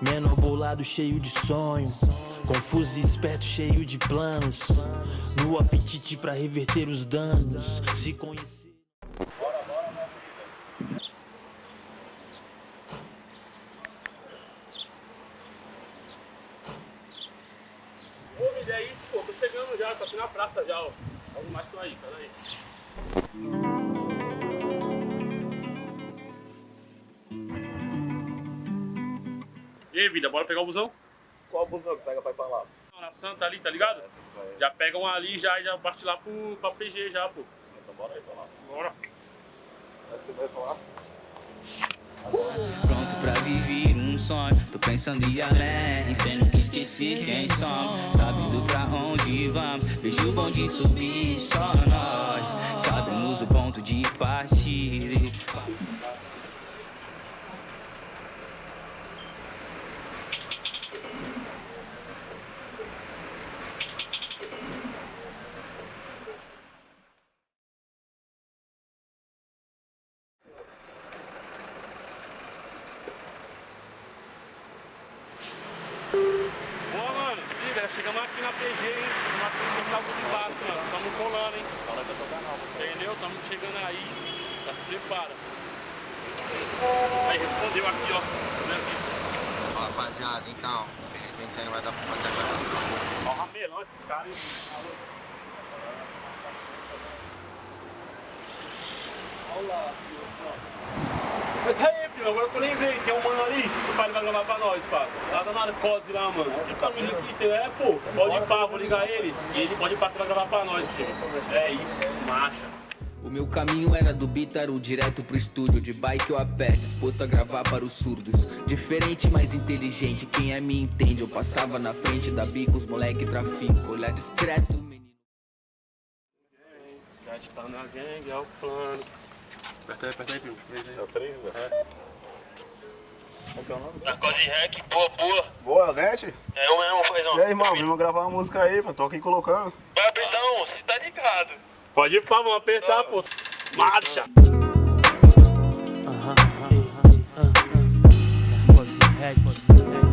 Menor bolado, cheio de sonho, confuso e esperto, cheio de planos, no apetite pra reverter os danos, se conhecer. Ô, me é isso, pô, tô chegando já, tô aqui na praça já, ó. Logo mais tô aí, pera aí. E aí, vida, bora pegar o busão? Qual busão que pega pra ir pra lá? Na Santa ali, tá ligado? Já pega um ali já e já parte lá pra PG já, pô. Então bora aí pra lá. Bora. Você vai falar? Pronto pra viver um sonho, tô pensando em ir além, sem nunca esquecer quem somos, sabendo pra onde vamos, vejo o bonde subir, só nós, sabemos o ponto de partida. Boa, mano, se liga, chegamos aqui na PG, hein? Chegamos aqui no terminal de baixo, mano. Tamo colando, hein? Fala que eu tô canal. Entendeu? Tamo chegando aí. Já se prepara. Aí, respondeu aqui, ó. Ó, rapaziada, então, infelizmente isso aí não vai dar pra fazer a gravação. Ó, o ramelão esse cara, hein? Olha lá, mas aí, filho, agora que eu lembrei, tem um mano ali que esse pai vai gravar pra nós, parça. Lá da Narcose lá, mano. De camisa aqui, pô. Pode ir pá, vou ligar ele. E ele pode ir pá que vai gravar pra nós, filho. É isso, marcha. O meu caminho era do Bítaru direto pro estúdio, de bike ou a pé, disposto a gravar para os surdos. Diferente, mas inteligente, quem é me entende. Eu passava na frente da bica, os moleque trafico, olhar discreto, menino. Já está na gangue, é o plano. Aperta aí, primo. 3 aí. É o 3, né? É. Qual que é o nome? Narcose Rec, boa, boa. Boa, é o Dente? É eu mesmo, paizão. E aí, irmão, vamos gravar uma música aí, mano. Tô aqui colocando. Vai apertar um, você tá ligado. Pode ir pá, vamos apertar, pô. Marcha! Pode